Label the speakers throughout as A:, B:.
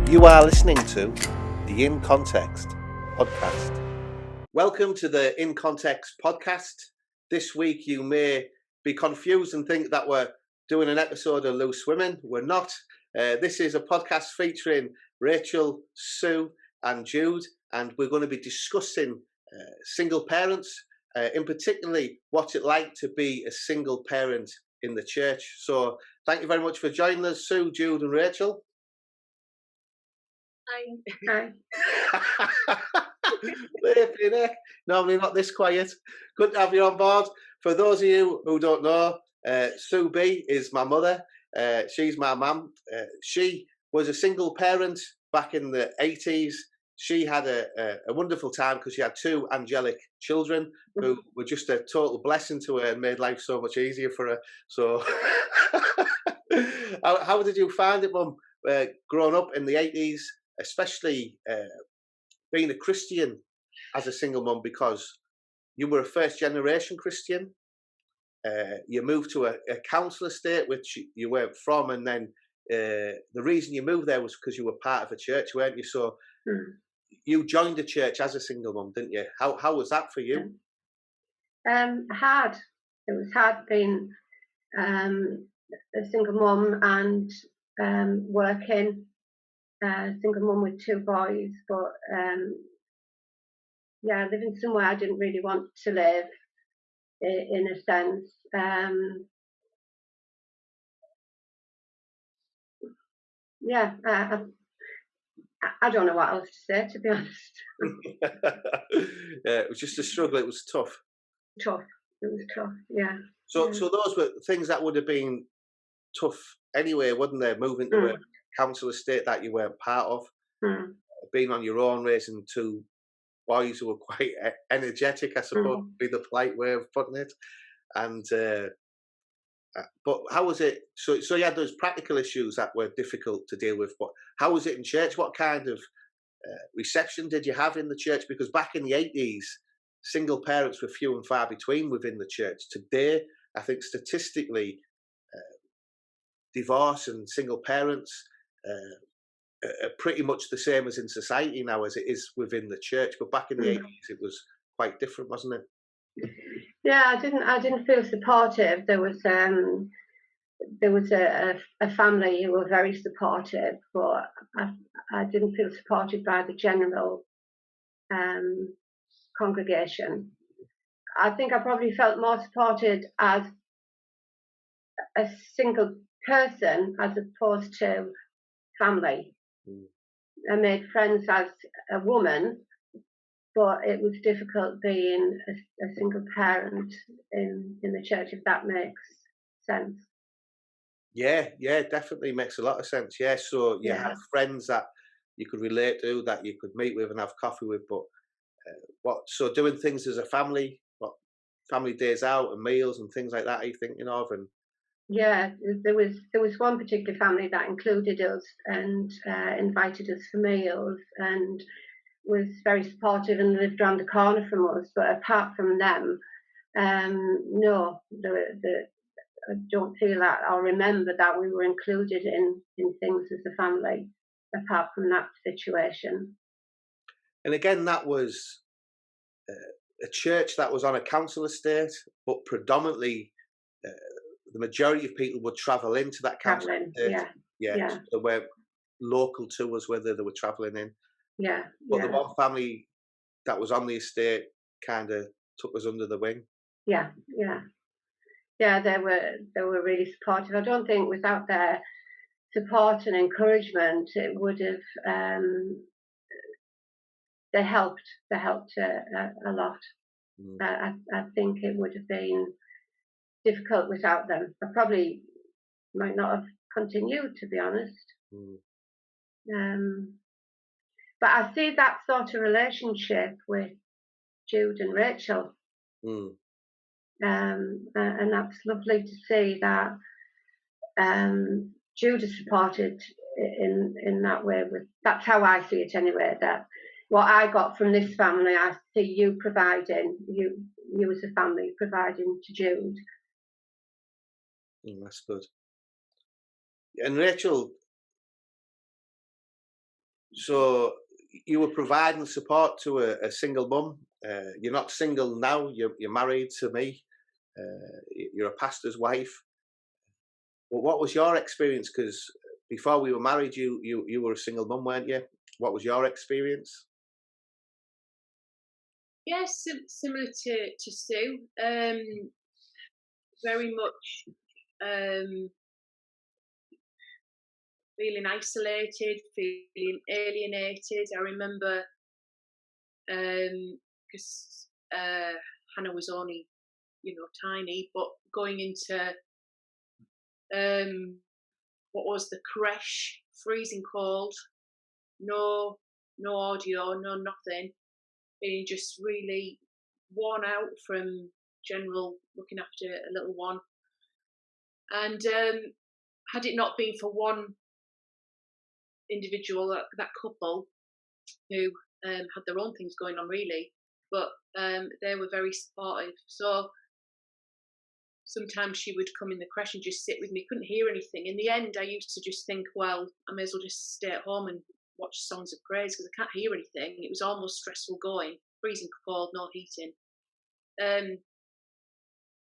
A: You are listening to the In Context podcast. Welcome to the In Context podcast. This week you may be confused and think that we're doing an episode of Loose Women. We're not. This is a podcast featuring Rachel, Sue and Jude, and we're going to be discussing single parents, in particularly what's it like to be a single parent in the church. So thank you very much for joining us, Sue, Jude and Rachel.
B: Hi.
A: Normally not this quiet. Good to have you on board. For those of you who don't know, Sue B is my mother. She's my mum. She was a single parent back in the 80s. She had a wonderful time because she had two angelic children who were just a total blessing to her and made life so much easier for her. So how did you find it, Mum, growing up in the 80s? Especially being a Christian as a single mum, because you were a first generation Christian. You moved to a council estate which you weren't from, and then the reason you moved there was because you were part of a church, weren't you? So you joined a church as a single mum, didn't you? How was that for you?
B: Hard. It was hard being a single mum and working. Single mum with two boys, but living somewhere I didn't really want to live, in a sense. I don't know what else to say, to be honest.
A: It was just a struggle. It was tough.
B: It was tough. Yeah.
A: So those were things that would have been tough anyway, wouldn't they? Moving to a council estate that you weren't part of, being on your own, raising two boys who were quite energetic, I suppose, would be the polite way of putting it. And but how was it? So you had those practical issues that were difficult to deal with. But how was it in church? What kind of reception did you have in the church? Because back in the 80s, single parents were few and far between within the church. Today, I think statistically, divorce and single parents are pretty much the same as in society now as it is within the church. But back in the 80s, it was quite different, wasn't it?
B: Yeah, I didn't feel supportive. There was a family who were very supportive, but I didn't feel supported by the general congregation. I think I probably felt more supported as a single person as opposed to family. I made friends as a woman, but it was difficult being a single parent in the church, if that makes sense.
A: Yeah, definitely makes a lot of sense. Yeah, so you had friends that you could relate to, that you could meet with and have coffee with, but so doing things as a family, what family days out and meals and things like that, are you thinking of? And
B: yeah, there was one particular family that included us and invited us for meals and was very supportive and lived around the corner from us. But apart from them, no, I don't feel that or remember that we were included in things as a family, apart from that situation.
A: And again, that was a church that was on a council estate, but predominantly the majority of people would travel into that council estate. Yeah. So they weren't local to us, whether they were travelling in. But the one family that was on the estate kind of took us under the wing.
B: Yeah, they were really supportive. I don't think without their support and encouragement, it would have. They helped a lot. I think it would have been difficult without them. I probably might not have continued, to be honest. But I see that sort of relationship with Jude and Rachel. And that's lovely to see that Jude is supported in that way. That's how I see it anyway, that what I got from this family, I see you providing, you as a family providing to Jude.
A: That's good. And Rachel, So you were providing support to a single mum. You're not single now. You're married to me. You're a pastor's wife. Well, what was your experience? Because before we were married, you were a single mum, weren't you? What was your experience?
C: Yes, similar to Sue. Very much feeling isolated, feeling alienated. I remember because Hannah was only, tiny, but going into what was the creche, freezing cold, no audio, no nothing, being just really worn out from general looking after a little one. And had it not been for one individual, that couple, who had their own things going on really, but they were very supportive. So sometimes she would come in the creche and just sit with me, couldn't hear anything. In the end, I used to just think, well, I may as well just stay at home and watch songs of praise because I can't hear anything. It was almost stressful going, freezing cold, no heating.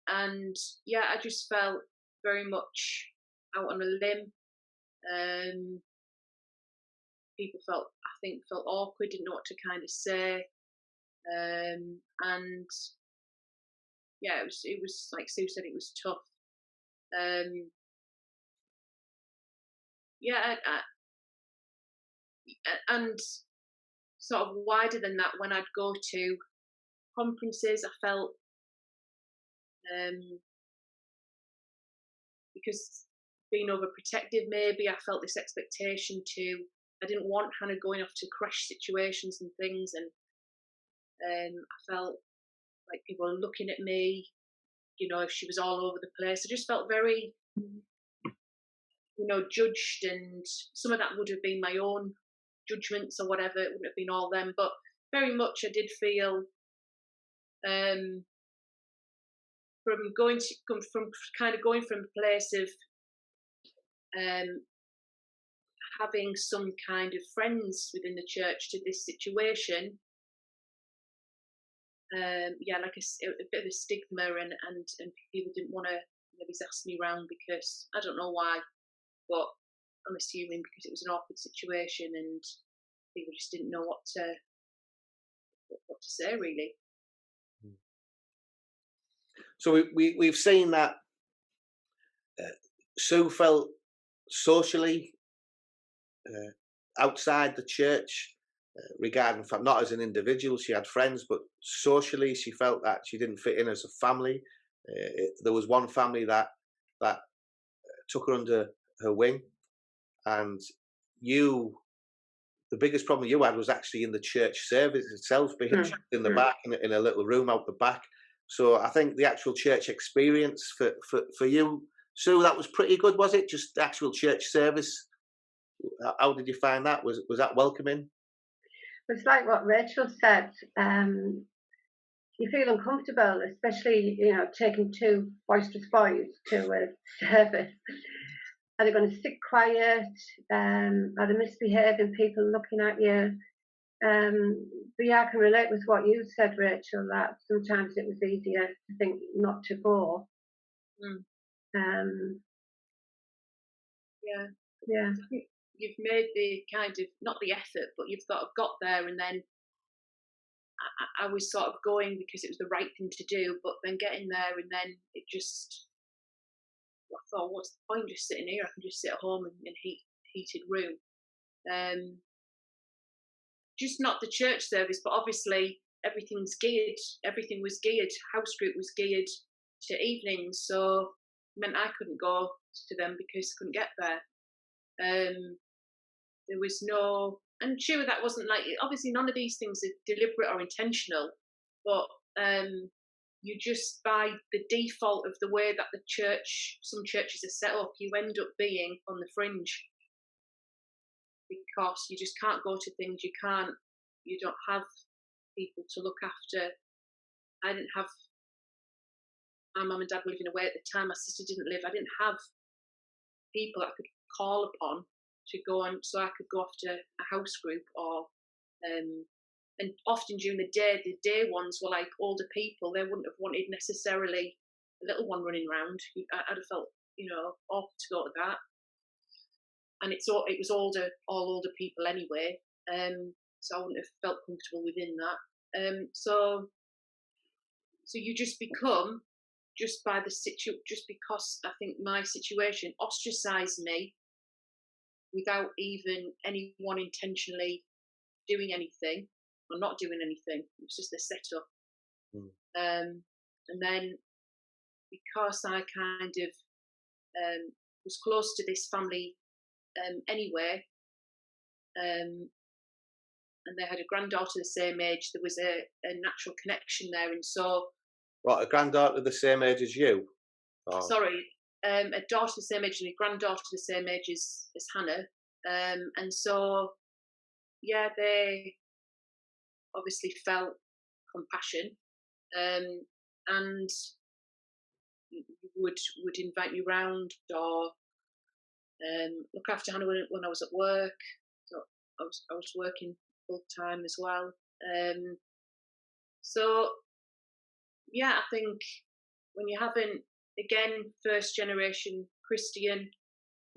C: And yeah, I just felt very much out on a limb. People felt awkward, didn't know what to kind of say. And yeah, it was like Sue said, it was tough. Yeah, and sort of wider than that, when I'd go to conferences, I felt because being overprotective, maybe I felt this expectation I didn't want Hannah going off to crash situations and things, and I felt like people were looking at me, if she was all over the place. I just felt very, judged, and some of that would have been my own judgments or whatever. It wouldn't have been all them, but very much I did feel from a place of having some kind of friends within the church to this situation. Like a bit of a stigma, and people didn't want to maybe ask me around because I don't know why, but I'm assuming because it was an awkward situation and people just didn't know what to say really.
A: So we've seen that Sue felt socially outside the church, regarding from not as an individual, she had friends, but socially she felt that she didn't fit in as a family. There was one family that took her under her wing, and the biggest problem you had was actually in the church service itself, being in the back, in a little room out the back. So I think the actual church experience for you, Sue, that was pretty good, was it? Just the actual church service. How did you find that? Was that welcoming?
B: It's like what Rachel said. You feel uncomfortable, especially taking two boisterous boys to a service. Are they going to sit quiet? Are they misbehaving? People looking at you? But yeah, I can relate with what you said, Rachel. That sometimes it was easier to think not to go.
C: Yeah. You've made the kind of, not the effort, but you've sort of got there, and then I was sort of going because it was the right thing to do, but then getting there, and then it just, I thought, what's the point just sitting here? I can just sit at home in a heated room. Just not the church service, but obviously everything was geared, house group was geared to evenings, so it meant I couldn't go to them because I couldn't get there. There was no, and sure, that wasn't like, obviously none of these things are deliberate or intentional, but you just, by the default of the way that some churches are set up, you end up being on the fringe because you just can't go to things, you don't have people to look after. I didn't have, my mum and dad were living away at the time, my sister didn't live, I didn't have people I could call upon to go on, so I could go off to a house group, or and often during the day ones were like older people. They wouldn't have wanted necessarily a little one running around. I'd have felt, awkward to go to that. And it was all older people anyway, so I wouldn't have felt comfortable within that. So you just become, just because I think my situation ostracized me without even anyone intentionally doing anything or not doing anything. It was just a setup. And then because I kind of was close to this family anyway, and they had a granddaughter the same age, there was a natural connection there. And so,
A: what, a granddaughter the same age as you? Oh.
C: Sorry, a daughter the same age and a granddaughter the same age as Hannah. And so, yeah, they obviously felt compassion, and would invite me round, or look after Hannah when I was at work. So I was working full time as well. So yeah, I think when you haven't, again, first generation Christian,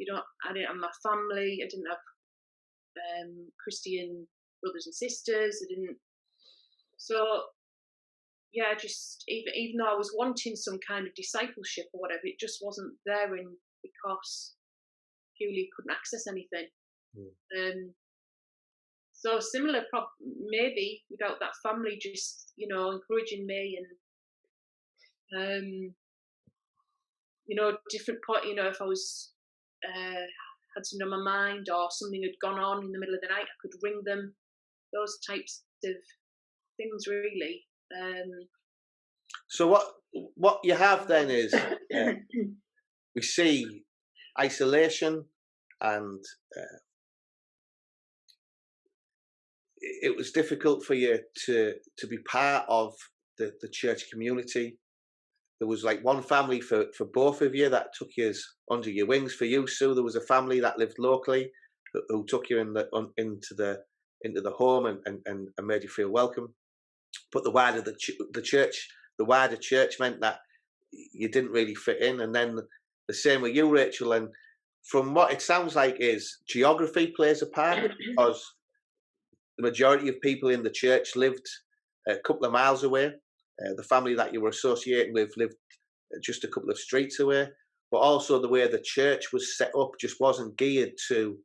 C: I didn't have my family, I didn't have Christian brothers and sisters, so yeah, just even though I was wanting some kind of discipleship or whatever, it just wasn't there, because purely couldn't access anything. So similar, maybe without that family just encouraging me, and different point. If I was had something on my mind or something had gone on in the middle of the night, I could ring them. Those types of things, really.
A: So what you have then is we see isolation, and it was difficult for you to be part of the church community. There was like one family for both of you that took you under your wings. For you, Sue, there was a family that lived locally who took you into the home and made you feel welcome. But the wider church meant that you didn't really fit in. And then the same with you, Rachel. And from what it sounds like is geography plays a part, because the majority of people in the church lived a couple of miles away. The family that you were associating with lived just a couple of streets away. But also the way the church was set up just wasn't geared to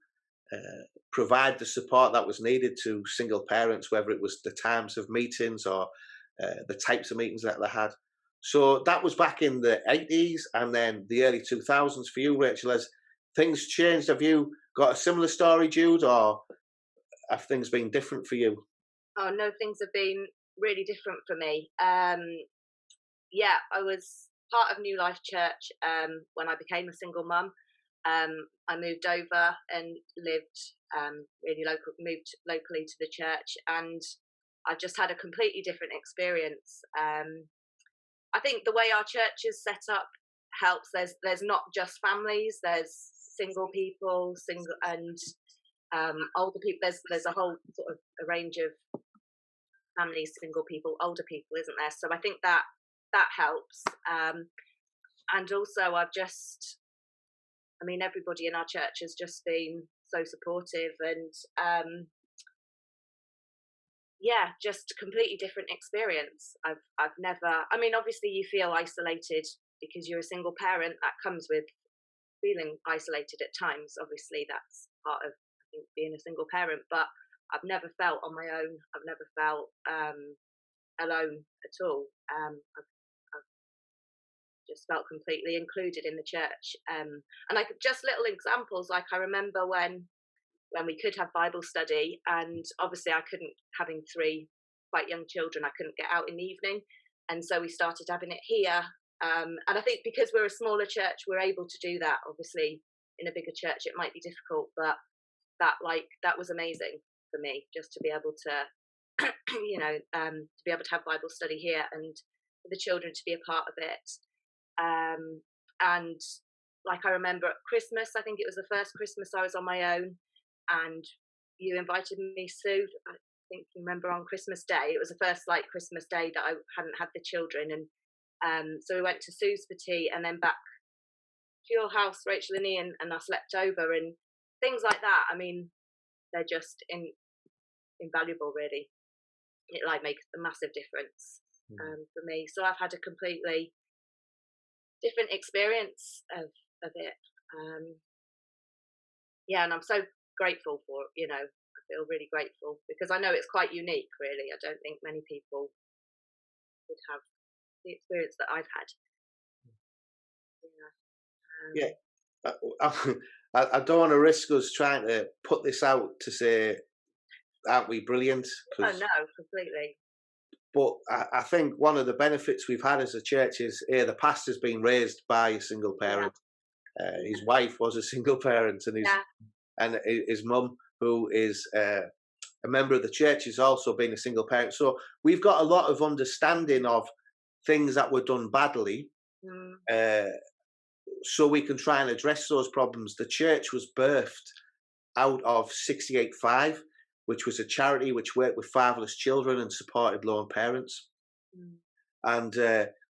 A: provide the support that was needed to single parents, whether it was the times of meetings or the types of meetings that they had. So that was back in the 80s, and then the early 2000s for you, Rachel. Has things changed? Have you got a similar story, Jude, or have things been different for you?
D: Oh no, things have been really different for me. Yeah, I was part of New Life Church when I became a single mum. I moved over and lived moved locally to the church, and I just had a completely different experience. I think the way our church is set up helps. There's not just families. There's single people, and older people. There's a whole sort of a range of families, single people, older people, isn't there? So I think that helps. And also everybody in our church has just been so supportive, and yeah, just a completely different experience. I've never, obviously you feel isolated because you're a single parent. That comes with feeling isolated at times. Obviously that's part of, I think, being a single parent, but I've never felt on my own. I've never felt alone at all. I've just felt completely included in the church. And just little examples, like I remember when we could have Bible study, and obviously I couldn't, having 3 quite young children, I couldn't get out in the evening, and so we started having it here. And I think because we're a smaller church, we're able to do that. Obviously in a bigger church it might be difficult, but that was amazing for me, just to be able to to be able to have Bible study here and for the children to be a part of it. And like I remember at Christmas, I think it was the first Christmas I was on my own, and you invited me, Sue. I think you remember on Christmas Day. It was the first like Christmas Day that I hadn't had the children, and so we went to Sue's for tea, and then back to your house, Rachel and Ian, and I slept over and things like that. I mean, they're just invaluable, really. It like makes a massive difference for me. So I've had a completely different experience of it. Yeah, and I'm so grateful for, I feel really grateful because I know it's quite unique, really. I don't think many people would have the experience that I've had.
A: I don't want to risk us trying to put this out to say, aren't we brilliant?
D: Oh, no, completely.
A: But I think one of the benefits we've had as a church is the pastor's been raised by a single parent. His wife was a single parent, and his mum, who is a member of the church, has also been a single parent. So we've got a lot of understanding of things that were done badly, so we can try and address those problems. The church was birthed out of 68.5, which was a charity which worked with fatherless children and supported lone parents. And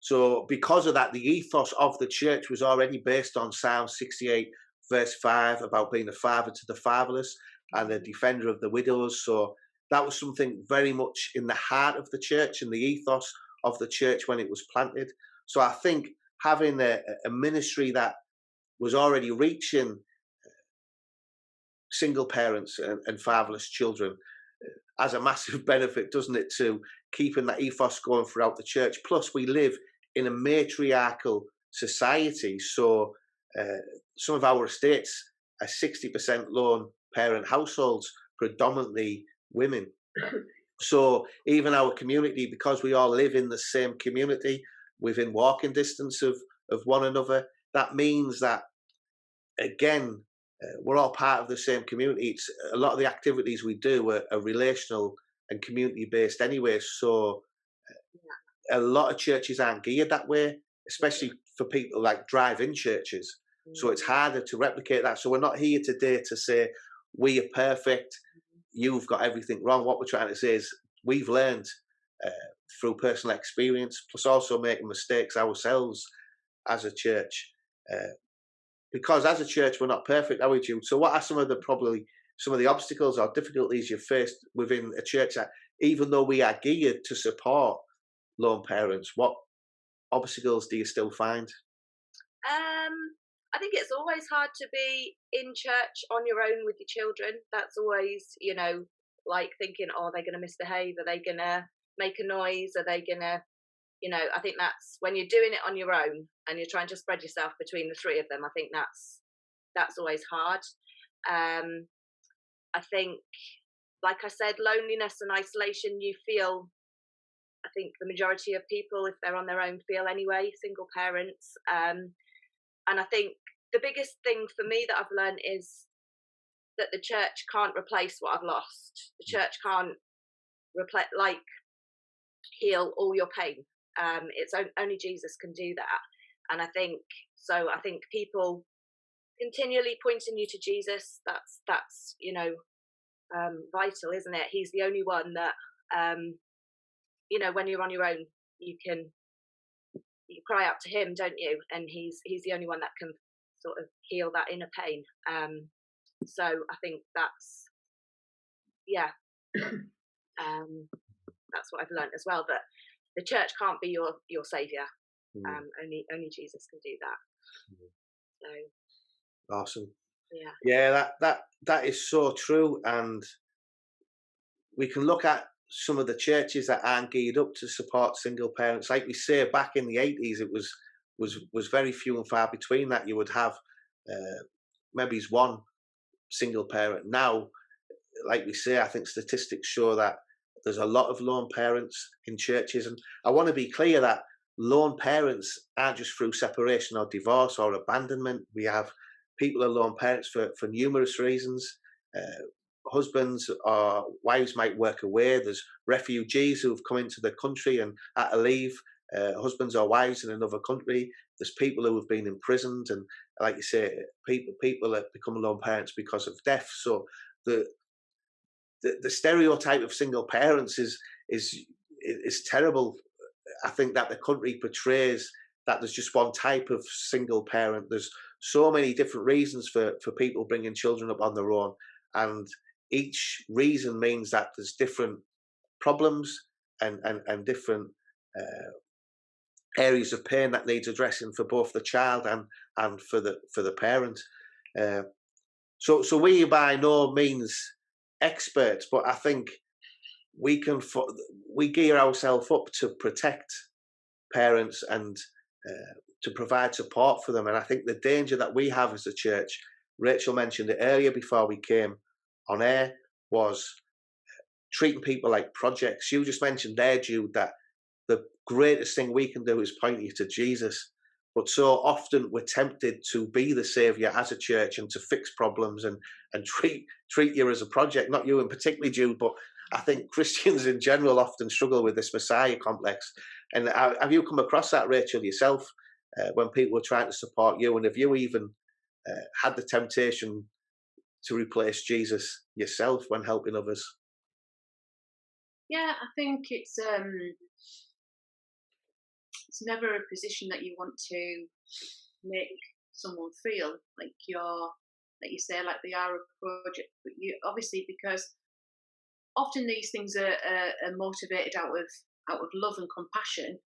A: so because of that, the ethos of the church was already based on Psalm 68 verse 5 about being a father to the fatherless and a defender of the widows. So that was something very much in the heart of the church and the ethos of the church when it was planted. So I think having a ministry that was already reaching single parents and fatherless children has a massive benefit, doesn't it, to keeping that ethos going throughout the church. Plus, we live in a matriarchal society, so some of our estates are 60% lone parent households, predominantly women. So even our community, because we all live in the same community within walking distance of one another, that means that, again, we're all part of the same community. It's a lot of the activities we do are relational and community based anyway. So a lot of churches aren't geared that way, especially for people like drive-in churches. So it's harder to replicate that. So we're not here today to say we are perfect, you've got everything wrong. What we're trying to say is we've learned through personal experience, plus also making mistakes ourselves as a church. Because as a church, we're not perfect, are we, Jude? So what are some of the obstacles or difficulties you've faced within a church that, even though we are geared to support lone parents, what obstacles do you still find?
D: I think it's always hard to be in church on your own with your children. That's always, like thinking, oh, are they going to misbehave? Are they going to make a noise? Are they going to, I think that's when you're doing it on your own and you're trying to spread yourself between the three of them. I think that's always hard. I think, like I said, loneliness and isolation, you feel, I think the majority of people, if they're on their own, feel anyway, single parents. And I think the biggest thing for me that I've learned is that the church can't replace what I've lost. The church can't heal all your pain. It's only Jesus can do that. And I think people continually pointing you to Jesus, that's vital, isn't it? He's the only one that when you're on your own, you cry out to him, don't you? And he's the only one that can sort of heal that inner pain. So I think that's that's what I've learned as well, that the church can't be your savior. Only Jesus can do that. So
A: awesome.
D: Yeah,
A: that is so true. And we can look at some of the churches that aren't geared up to support single parents. Like we say, back in the 80s, it was very few and far between that you would have maybe one single parent. Now, like we say, I think statistics show that there's a lot of lone parents in churches. And I want to be clear that lone parents aren't just through separation or divorce or abandonment. We have people are lone parents for numerous reasons. Husbands or wives might work away. There's refugees who've come into the country and had to leave husbands or wives in another country. There's people who have been imprisoned, and like you say, people that become lone parents because of death. So the stereotype of single parents is terrible. I think that the country portrays that there's just one type of single parent. There's so many different reasons for people bringing children up on their own, and each reason means that there's different problems and different areas of pain that needs addressing for both the child and for the parent. So we are by no means experts, but I think we gear ourselves up to protect parents and to provide support for them. And I think the danger that we have as a church, Rachel mentioned it earlier before we came on air, was treating people like projects. You just mentioned there, Jude, that the greatest thing we can do is point you to Jesus. But so often we're tempted to be the saviour as a church and to fix problems and treat you as a project. Not you in particular, Jude, but I think Christians in general often struggle with this Messiah complex. And have you come across that, Rachel, yourself, when people were trying to support you? And have you even had the temptation to replace Jesus yourself when helping others?
C: Yeah, I think it's never a position that you want to make someone feel like you say, like they are a project. But you obviously, because often these things are motivated out of love and compassion.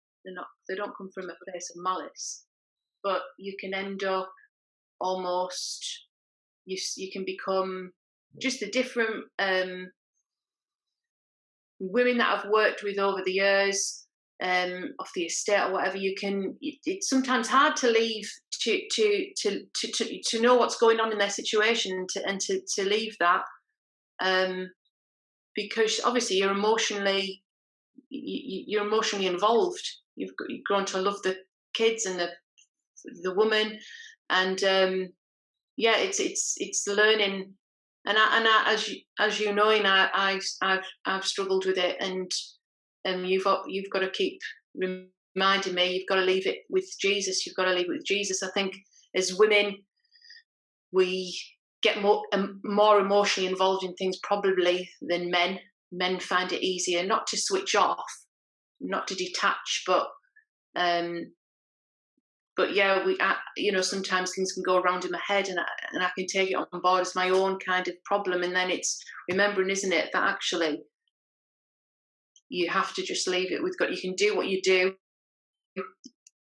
C: They don't come from a place of malice. But you can end up almost, you can become just the different women that I've worked with over the years, off the estate or whatever. It's sometimes hard to leave to know what's going on in their situation and to leave that, because obviously you're emotionally involved. You've grown to love the kids and the woman, and it's learning. And I, as you know, and I've struggled with it, and you've got to keep reminding me. You've got to leave it with Jesus. You've got to leave it with Jesus. I think as women, we get more emotionally involved in things probably than men. Men find it easier not to switch off, not to detach, but yeah, sometimes things can go around in my head, and I can take it on board as my own kind of problem. And then it's remembering, isn't it, that actually you have to just leave it with God. You can do what you do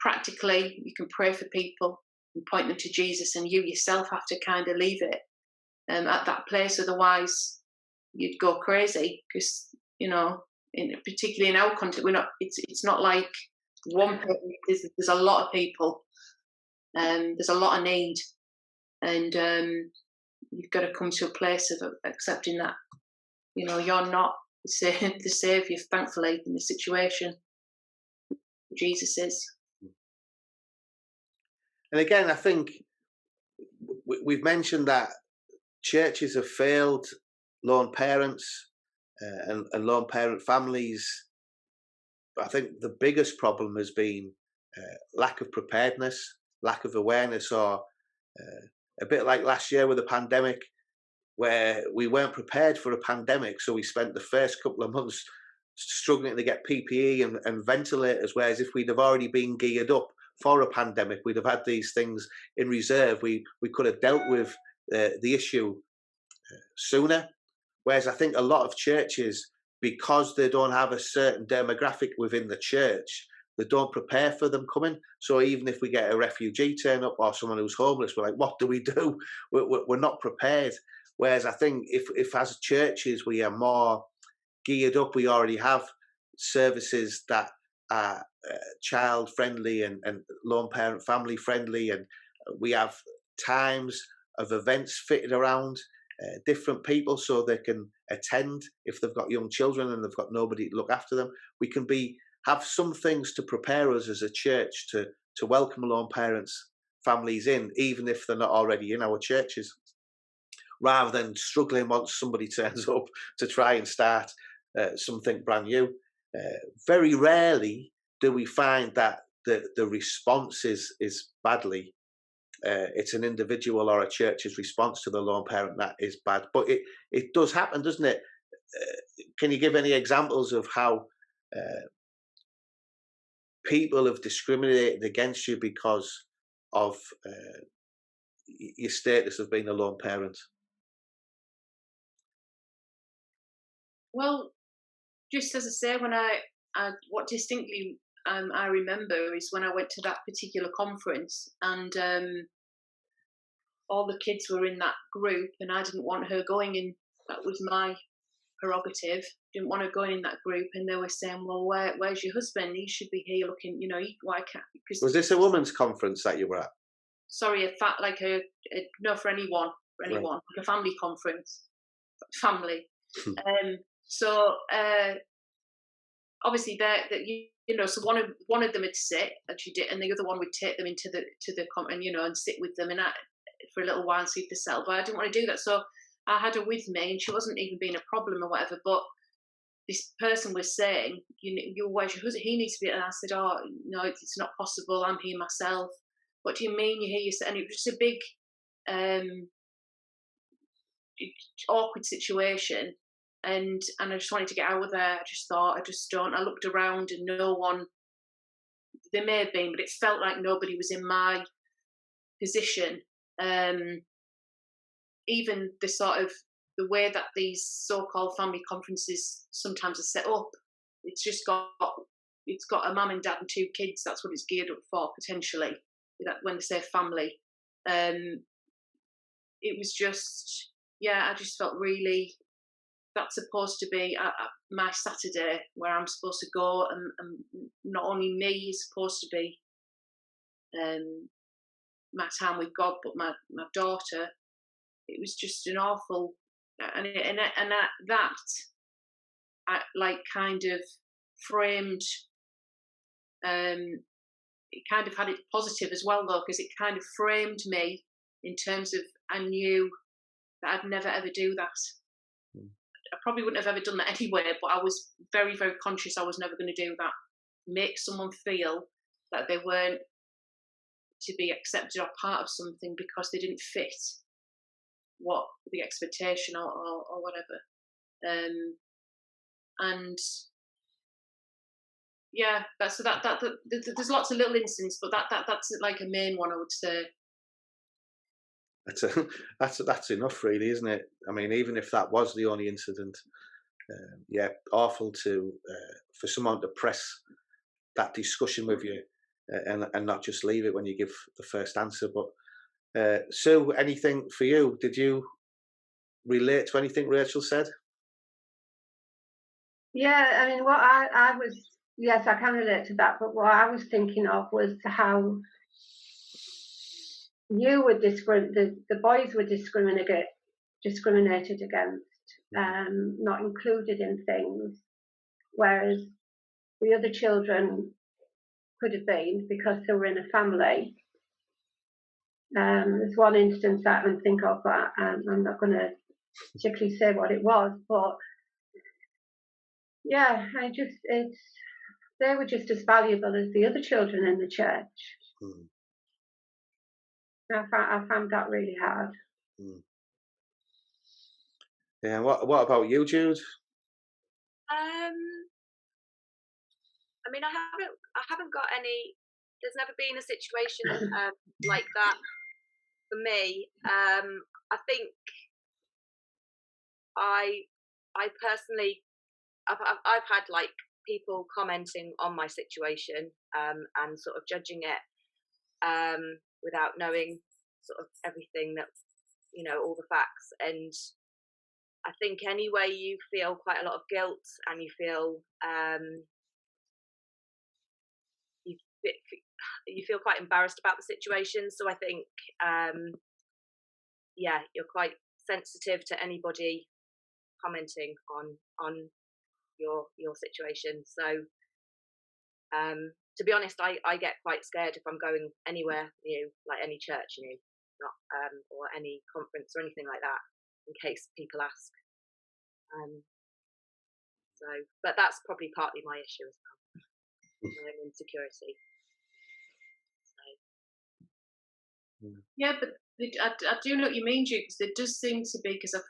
C: practically. You can pray for people and point them to Jesus, and you yourself have to kind of leave it at that place. Otherwise, you'd go crazy, because particularly in our country, we're not. It's not like one person. There's a lot of people, there's a lot of need, and you've got to come to a place of accepting that you're not the saviour, thankfully, in the situation. Jesus is.
A: And again, I think we've mentioned that churches have failed lone parents and lone parent families. But I think the biggest problem has been lack of preparedness, lack of awareness, or a bit like last year with the pandemic, where we weren't prepared for a pandemic. So we spent the first couple of months struggling to get PPE and ventilators, whereas if we'd have already been geared up for a pandemic, we'd have had these things in reserve. We could have dealt with the issue sooner. Whereas I think a lot of churches, because they don't have a certain demographic within the church, they don't prepare for them coming. So even if we get a refugee turn up or someone who's homeless, we're like, what do we do? We're not prepared. Whereas I think if as churches we are more geared up, we already have services that are child friendly and lone parent family friendly, and we have times of events fitted around different people so they can attend if they've got young children and they've got nobody to look after them. We can have some things to prepare us as a church to welcome lone parents families in, even if they're not already in our churches, rather than struggling once somebody turns up to try and start something brand new. Very rarely do we find that the response is badly? It's an individual or a church's response to the lone parent that is bad, but it does happen, doesn't it? Can you give any examples of how people have discriminated against you because of your status of being a lone parent?
C: Well, just as I say, when what distinctly I remember is when I went to that particular conference, and all the kids were in that group, and I didn't want her going in. That was my prerogative. Didn't want her going in that group, and they were saying, "Well, where's your husband? He should be here looking. You know, why can't?" Because
A: Was this a women's conference that you were at?
C: Sorry, no, for anyone,
A: Right.
C: like a family conference, family. So obviously so one of them would sit, and she did, and the other one would take them into the and and sit with them and for a little while and see if they settle. But I didn't want to do that, so I had her with me, and she wasn't even being a problem or whatever. But this person was saying, where's your husband? He needs to be. And I said, oh no, it's not possible. I'm here myself. What do you mean you're here? And it was just a big awkward situation. And I just wanted to get out of there. I just thought, I just don't. I looked around and no one, there may have been, but it felt like nobody was in my position. Even the way that these so-called family conferences sometimes are set up, it's got a mum and dad and 2 kids. That's what it's geared up for, potentially. That when they say family, it was just, I just felt really, that's supposed to be my Saturday where I'm supposed to go, and not only me is supposed to be my time with God, but my daughter. It was just an awful, that like kind of framed. It kind of had it positive as well, though, because it kind of framed me in terms of, I knew that I'd never ever do that. I probably wouldn't have ever done that anyway, but I was very, very conscious I was never going to do that. Make someone feel that they weren't to be accepted or part of something because they didn't fit what the expectation or whatever. And there's lots of little instances, but that's like a main one, I would say.
A: That's enough, really, isn't it? I mean, even if that was the only incident, awful for someone to press that discussion with you and not just leave it when you give the first answer. But Sue, anything for you? Did you relate to anything Rachel said?
B: Yeah, I mean, what I was, yes, I can relate to that, but what I was thinking of was how the boys were discriminated against, not included in things, whereas the other children could have been because they were in a family. There's one instance that I can think of, but I'm not going to particularly say what it was, but yeah, they were just as valuable as the other children in the church. I found that really hard.
A: Yeah. What about you, Jude?
D: I mean, I haven't got any. There's never been a situation like that for me. I think I personally, I've had like people commenting on my situation and sort of judging it without knowing sort of everything that, all the facts. And I think anyway, you feel quite a lot of guilt, and you feel you feel quite embarrassed about the situation. So I think you're quite sensitive to anybody commenting on your situation. So to be honest, I get quite scared if I'm going anywhere new, like any church new, not or any conference or anything like that, in case people ask. So, but that's probably partly my issue as well. my own insecurity. So.
C: Yeah, but I do know what you mean, Jude, because there does seem to be, because I've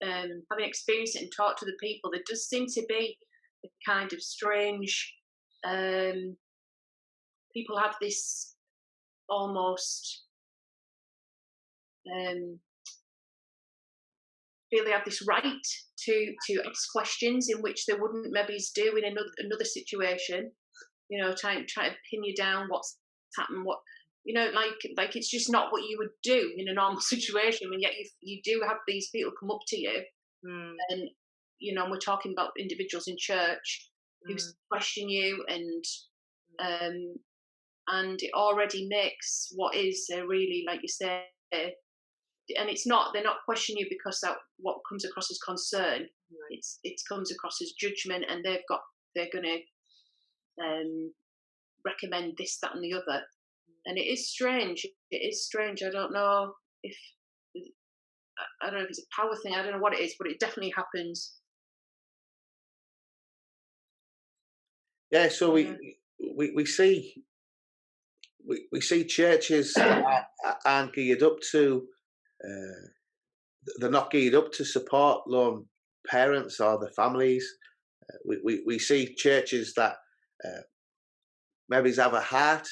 C: having experienced it and talked to the people, there does seem to be a kind of strange, people have this almost, feel they have this right to ask questions in which they wouldn't maybe do in another situation. You know, trying to pin you down, what's happened, what, you know, like it's just not what you would do in a normal situation. And yet you do have these people come up to you, and you know, we're talking about individuals in church who question you, and it already makes what is a really, like you say, and it's not, they're not questioning you because that what comes across as concern. It comes across as judgment, and they're going to recommend this, that, and the other. And it is strange. It is strange. I don't know if it's a power thing. I don't know what it is, but it definitely happens.
A: Yeah. So we see churches aren't geared up to. They're not geared up to support lone parents or the families. We see churches that maybe have a heart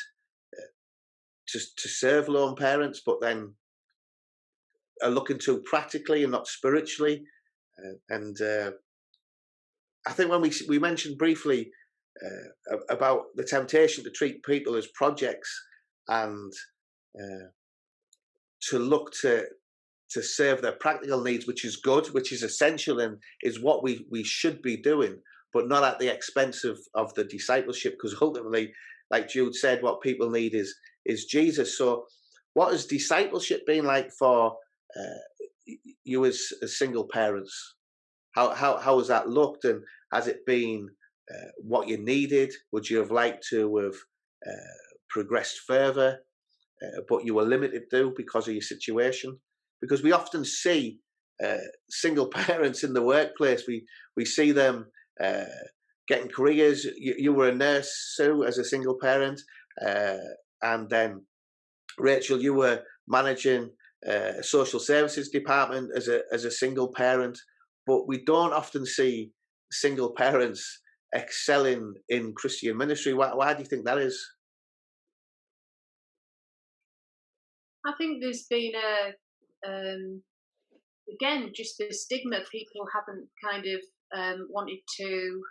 A: to serve lone parents, but then are looking too practically and not spiritually. And I think when we mentioned briefly about the temptation to treat people as projects and to look to serve their practical needs, which is good, which is essential, and is what we should be doing, but not at the expense of the discipleship, because ultimately, like Jude said, what people need is Jesus. So what has discipleship been like for you as single parents? How has that looked, and has it been what you needed? Would you have liked to have progressed further, but you were limited to because of your situation? Because we often see single parents in the workplace. We see them getting careers. You were a nurse, Sue, as a single parent, and then Rachel, you were managing a social services department as a single parent. But we don't often see single parents excelling in Christian ministry. Why do you think that is?
C: I think there's been again, just the stigma. People haven't kind of wanted to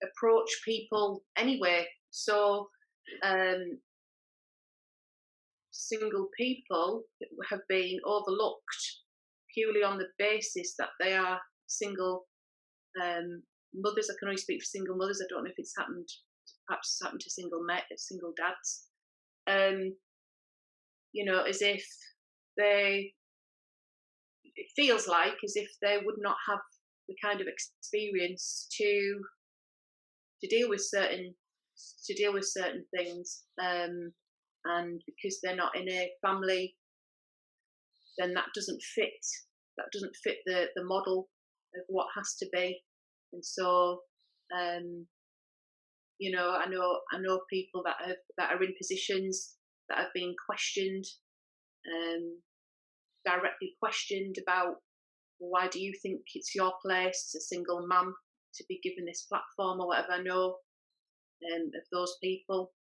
C: approach people anyway. So single people have been overlooked purely on the basis that they are single mothers. I can only speak for single mothers. I don't know if it's happened. Perhaps it's happened to single dads. You know, as if it feels like as if they would not have the kind of experience to deal with certain things, and because they're not in a family, then that doesn't fit the model of what has to be. And so you know, I know people that are in positions that have been questioned, directly questioned about, well, why do you think it's your place as a single mum to be given this platform or whatever. I know of those people.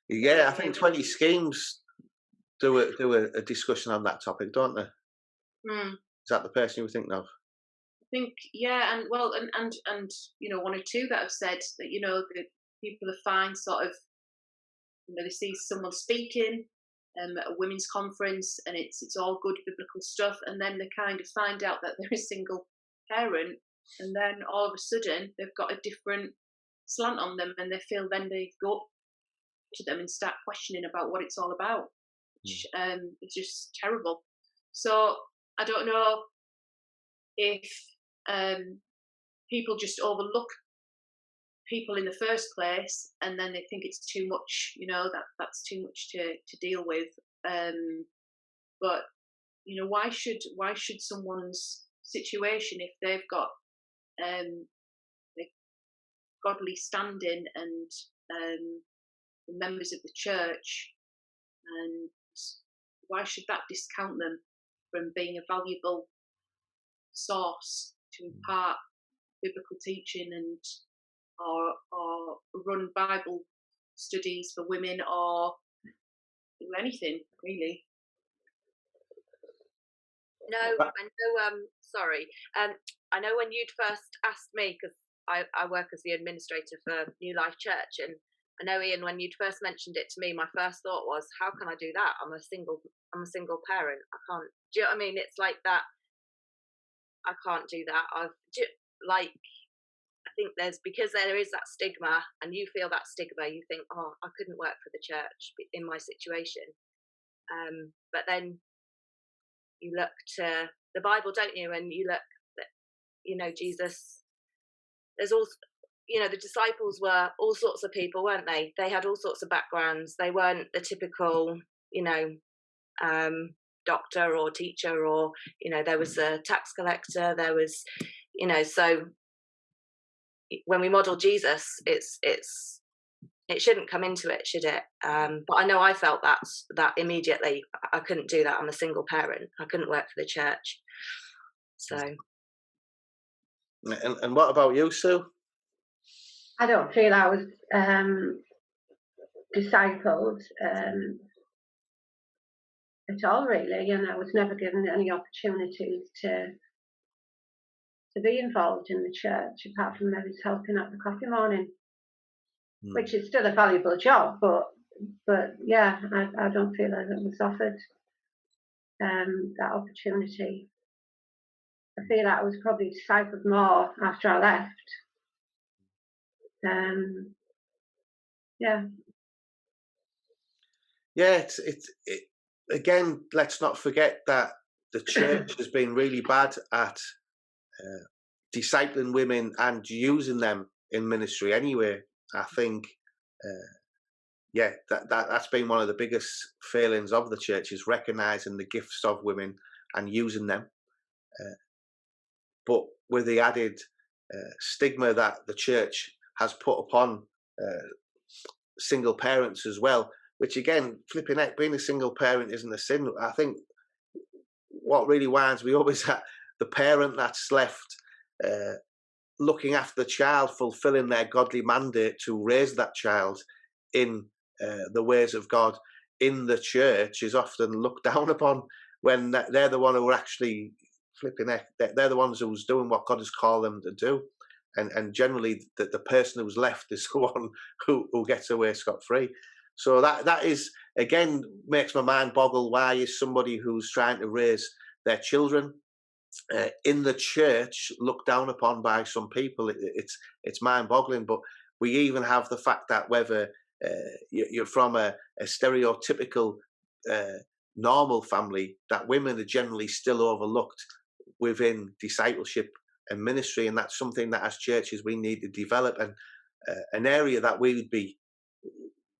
A: Yeah, I think 20 Schemes do a discussion on that topic, don't they? Is that the person you were thinking of?
C: I think, yeah, and well, and you know, one or two that have said that, you know, the people are fine, sort of, you know, they see someone speaking at a women's conference, and it's all good biblical stuff, and then they kind of find out that they're a single parent, and then all of a sudden they've got a different slant on them, and they feel then they go up to them and start questioning about what it's all about, which is just terrible. So I don't know if people just overlook people in the first place, and then they think it's too much, you know, that's too much to deal with. But you know, why should someone's situation, if they've got godly standing and the members of the church, and why should that discount them from being a valuable source to impart biblical teaching and or run Bible studies for women or do anything really?
D: No, I know. Sorry. I know when you'd first asked me, because I work as the administrator for New Life Church, and I know, Ian, when you'd first mentioned it to me, my first thought was, how can I do that? I'm a single parent. I can't. Do you know what I mean? It's like that. I can't do that. I think because there is that stigma, and you feel that stigma, you think, oh, I couldn't work for the church in my situation. But then you look to the Bible, don't you? And you look that, Jesus, there's also, the disciples were all sorts of people, weren't they? They had all sorts of backgrounds. They weren't the typical, doctor or teacher, or, there was a tax collector, there was, so when we model Jesus, it shouldn't come into it, should it? But I know I felt that immediately. I couldn't do that. I'm a single parent. I couldn't work for the church. So.
A: And what about you, Sue?
B: I don't feel I was discipled at all, really, and I was never given any opportunities to be involved in the church, apart from maybe helping at the coffee morning, which is still a valuable job, but yeah, I don't feel that it was offered that opportunity. I feel that I was probably discipled more after I left. Yeah.
A: Yeah, it again, let's not forget that the church has been really bad at discipling women and using them in ministry anyway. I think, that's been one of the biggest failings of the church, is recognising the gifts of women and using them. But with the added stigma that the church has put upon single parents as well, which again, flipping heck, being a single parent isn't a sin. I think what really winds me up is that the parent that's left looking after the child, fulfilling their godly mandate to raise that child in the ways of God in the church, is often looked down upon, when they're the one who are actually flipping heck, they're the ones who's doing what God has called them to do. And generally the person who's left is the one who gets away scot-free. So that is, again, makes my mind boggle. Why is somebody who's trying to raise their children in the church looked down upon by some people? It's mind-boggling. But we even have the fact that whether you're from a stereotypical normal family, that women are generally still overlooked within discipleship and ministry, and that's something that as churches we need to develop, and an area that we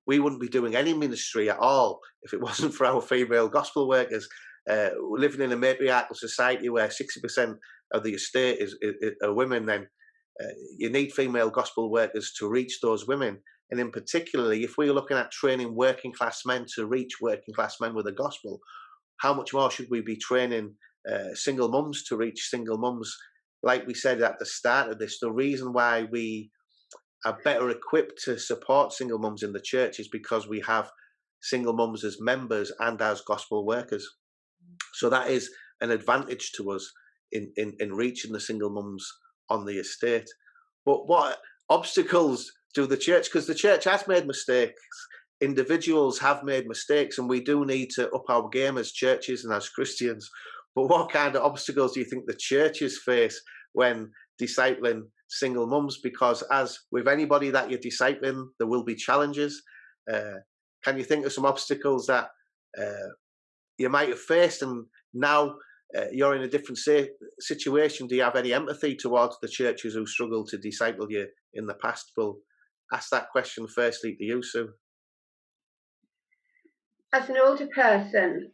A: wouldn't be doing any ministry at all if it wasn't for our female gospel workers. We're living in a matriarchal society where 60% of the estate are women. Then you need female gospel workers to reach those women, and in particularly if we're looking at training working class men to reach working class men with the gospel, how much more should we be training single mums to reach single mums? Like we said at the start of this, the reason why we are better equipped to support single mums in the church is because we have single mums as members and as gospel workers. So that is an advantage to us in reaching the single mums on the estate. But what obstacles do the church, because the church has made mistakes, individuals have made mistakes, and we do need to up our game as churches and as Christians. But what kind of obstacles do you think the churches face when discipling single mums? Because as with anybody that you're discipling, there will be challenges. Can you think of some obstacles that you might have faced, and now you're in a different situation? Do you have any empathy towards the churches who struggled to disciple you in the past? We'll ask that question firstly to you, Sue.
B: As an older person,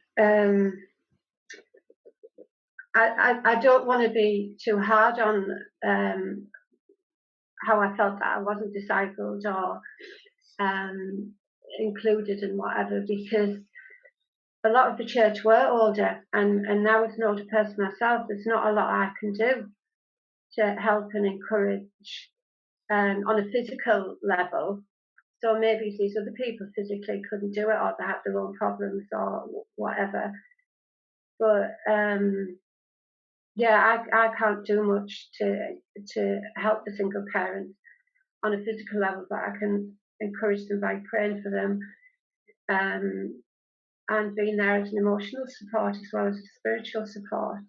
B: I don't want to be too hard on how I felt that I wasn't discipled or included and whatever, because a lot of the church were older, and now as an older person myself, there's not a lot I can do to help and encourage on a physical level. So maybe these other people physically couldn't do it, or they have their own problems or whatever. But yeah, I can't do much to help the single parents on a physical level, but I can encourage them by praying for them and being there as an emotional support as well as a spiritual support.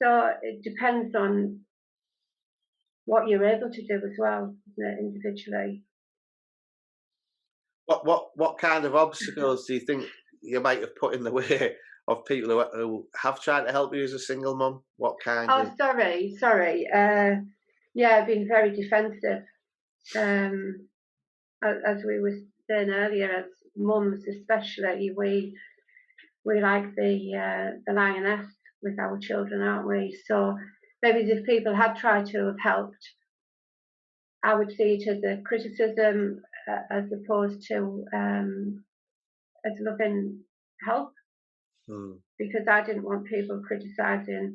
B: So it depends on what you're able to do as well, individually.
A: What kind of obstacles do you think you might have put in the way of people who have tried to help you as a single mum? What kind of...
B: Sorry. Yeah, I've been very defensive. As we were saying earlier, as mums especially, we like the lioness with our children, aren't we? So maybe if people had tried to have helped, I would see it as a criticism as opposed to as loving help, because I didn't want people criticising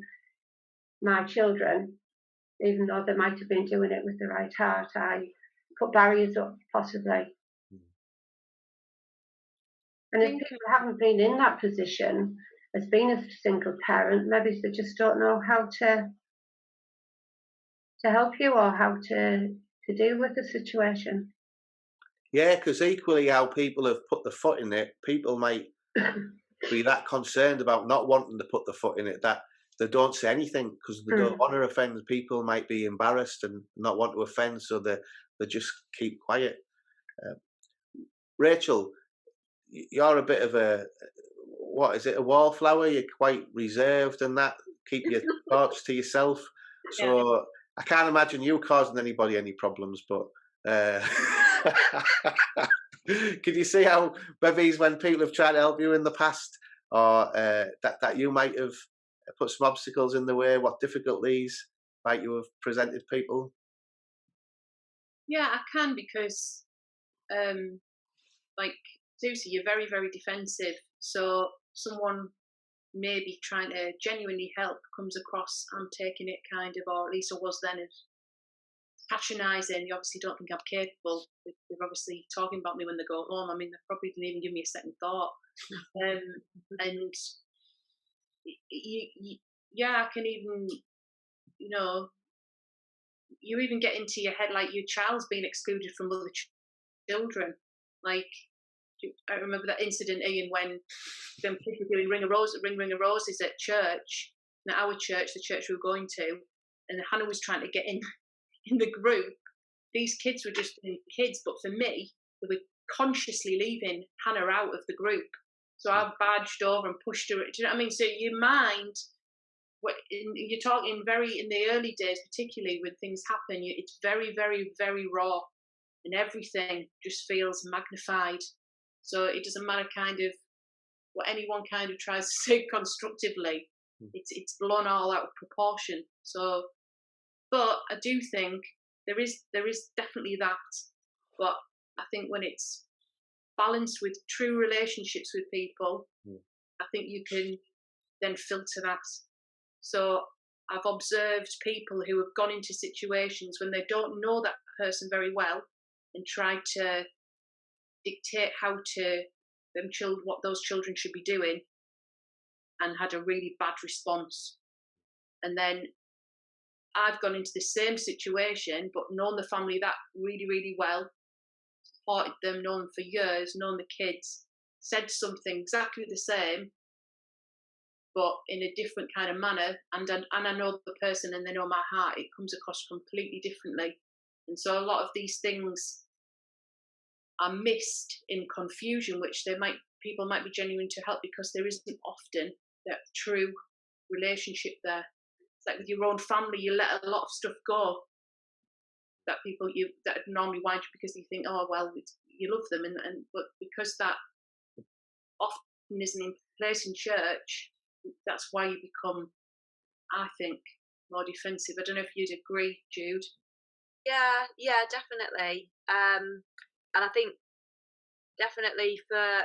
B: my children, even though they might have been doing it with the right heart. I put barriers up, possibly. And if people haven't been in that position as being a single parent, maybe they just don't know how to help you or how to deal with the situation.
A: Yeah, because equally how people have put the foot in it, people might be that concerned about not wanting to put the foot in it that they don't say anything because they don't want to offend. People might be embarrassed and not want to offend, so they just keep quiet. Rachel, you're a bit of a, what is it, a wallflower? You're quite reserved and that, keep your thoughts to yourself. So yeah. I can't imagine you causing anybody any problems, but can you see how maybe when people have tried to help you in the past, or that you might have put some obstacles in the way, what difficulties might you have presented people?
C: Yeah, I can, because like Susie, you're very, very defensive. So someone maybe trying to genuinely help comes across, I'm taking it kind of, or at least I was then, as patronising. You obviously don't think I'm capable. They're obviously talking about me when they go home. I mean, they probably didn't even give me a second thought. And yeah, I can even, you even get into your head like your child's being excluded from other children. Like, I remember that incident, Ian, when them kids were doing ring of roses at church, at our church, the church we were going to, and Hannah was trying to get in the group. These kids were just being kids, but for me, they were consciously leaving Hannah out of the group. So I badged over and pushed her. Do you know what I mean? So your mind, you're talking very, in the early days, particularly when things happen, it's very, very, very raw, and everything just feels magnified. So it doesn't matter kind of what anyone kind of tries to say constructively, it's blown all out of proportion. So, but I do think there is definitely that. But I think when it's balanced with true relationships with people, I think you can then filter that. So I've observed people who have gone into situations when they don't know that person very well and tried to dictate what those children should be doing, and had a really bad response. And then I've gone into the same situation but known the family that really, really well, supported them, known them for years, known the kids, said something exactly the same but in a different kind of manner, and I know the person and they know my heart, it comes across completely differently. And so a lot of these things are missed in confusion, which people might be genuine to help, because there isn't often that true relationship there. It's like with your own family, you let a lot of stuff go that people that normally wind you because you think, oh well, you love them, and but because that often isn't in place in church, that's why you become, I think, more defensive. I don't know if you'd agree, Jude.
D: Yeah, definitely. And I think definitely for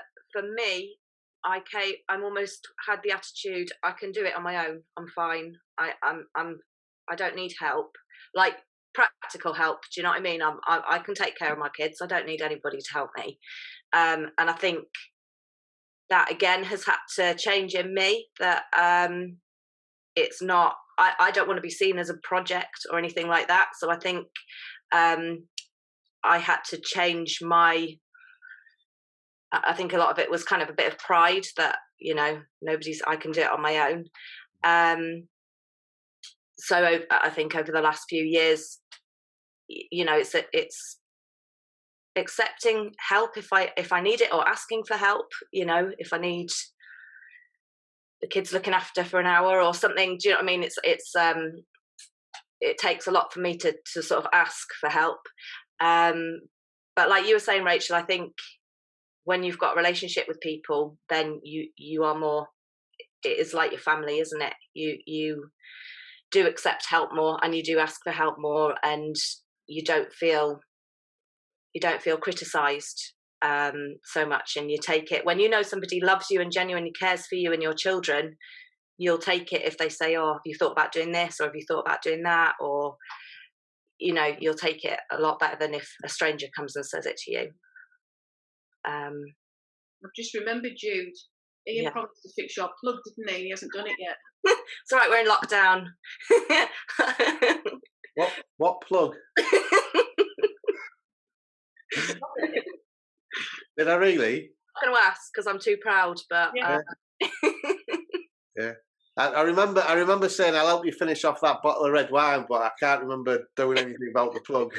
D: me, I'm almost had the attitude I can do it on my own. I'm fine. I don't need help. Like practical help. Do you know what I mean? I can take care of my kids. I don't need anybody to help me. And I think that again has had to change in me. That it's not. I don't want to be seen as a project or anything like that. So I think I had to change my. I think a lot of it was kind of a bit of pride that, you know, I can do it on my own. So I think over the last few years, you know, it's accepting help if I need it, or asking for help, you know, if I need the kids looking after for an hour or something. Do you know what I mean? It takes a lot for me to sort of ask for help. But like you were saying, Rachel, I think when you've got a relationship with people, then you are more, it is like your family, isn't it? You do accept help more, and you do ask for help more, and you don't feel criticized so much, and you take it when you know somebody loves you and genuinely cares for you and your children. You'll take it if they say, oh, have you thought about doing this, or have you thought about doing that, or, you know, you'll take it a lot better than if a stranger comes and says it to you.
C: I've just remembered, Jude. Ian promised to fix your plug, didn't he? He hasn't done it yet.
D: It's all right, we're in lockdown.
A: What plug? Did I really?
D: I'm going to ask because I'm too proud, but
A: yeah. I remember saying I'll help you finish off that bottle of red wine, but I can't remember doing anything about the plug.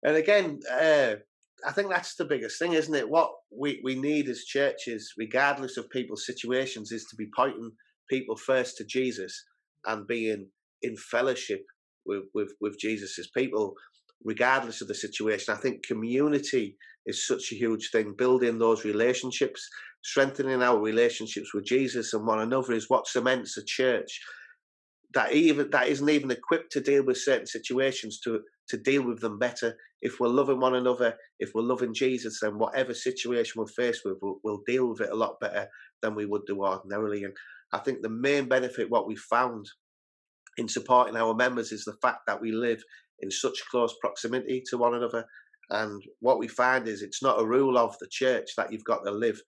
A: And again, I think that's the biggest thing, isn't it? What we need as churches, regardless of people's situations, is to be pointing people first to Jesus and being in fellowship with Jesus as people, regardless of the situation. I think community is such a huge thing. Building those relationships, strengthening our relationships with Jesus and one another is what cements a church that isn't even equipped to deal with certain situations to deal with them better. If we're loving one another, if we're loving Jesus, then whatever situation we're faced with, we'll deal with it a lot better than we would do ordinarily. And I think the main benefit, what we found in supporting our members, is the fact that we live in such close proximity to one another. And what we find is it's not a rule of the church that you've got to live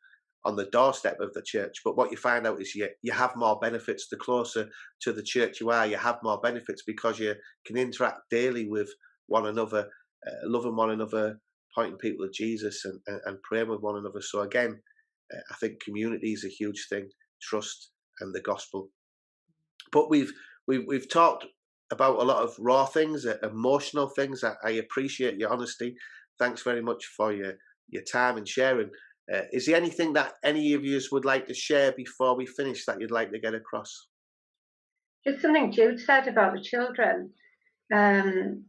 A: on the doorstep of the church, but what you find out is you have more benefits. The closer to the church you are, you have more benefits because you can interact daily with one another, loving one another, pointing people to Jesus, and praying with one another. So again, I think community is a huge thing, trust and the gospel. But we've talked about a lot of raw things, emotional things. I appreciate your honesty. Thanks very much for your time and sharing. Is there anything that any of you would like to share before we finish that you'd like to get across?
B: Just something Jude said about the children. And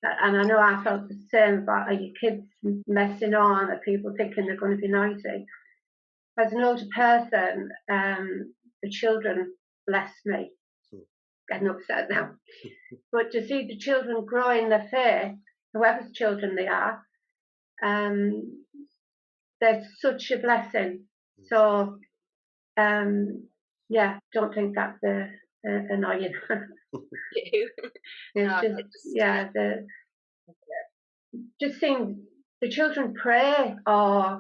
B: I know I felt the same about your kids messing on, or people thinking they're going to be noisy. As an older person, the children bless me. Getting upset now. But to see the children grow in their faith, whoever's children they are, they're such a blessing. So, don't think that's annoying. Just seeing the children pray, or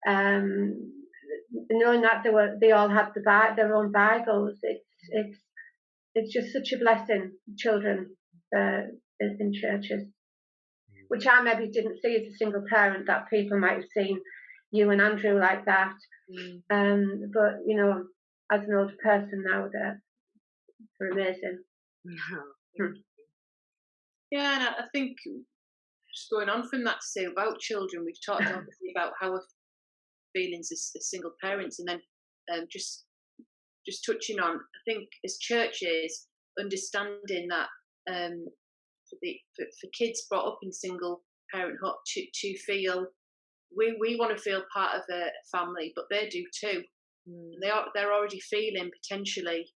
B: knowing that they all have their own Bibles. It's just such a blessing, children in churches, which I maybe didn't see as a single parent, that people might have seen you and Andrew like that. But, you know, as an older person now, they're amazing.
C: Yeah, and I think just going on from that to say about children, we've talked obviously about how our feelings as single parents, and then just touching on, I think as churches, understanding that for kids brought up in single parenthood to feel we want to feel part of a family, but they do too. They're already feeling potentially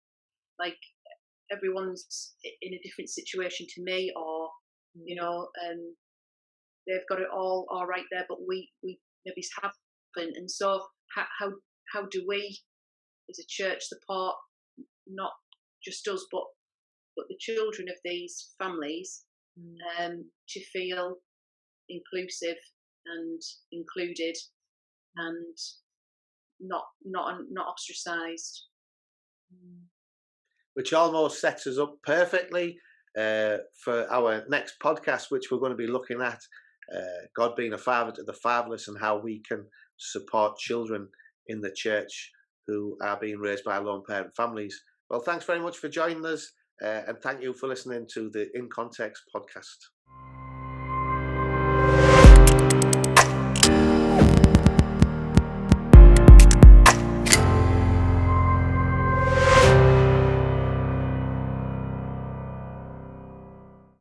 C: like everyone's in a different situation to me, or you know, they've got it all right there, but we maybe haven't. And so how do we as a church support not just us but the children of these families to feel inclusive and included and not ostracized?
A: Which almost sets us up perfectly for our next podcast, which we're going to be looking at God being a father to the fatherless and how we can support children in the church who are being raised by lone parent families. Well, thanks very much for joining us, and thank you for listening to the In Context podcast.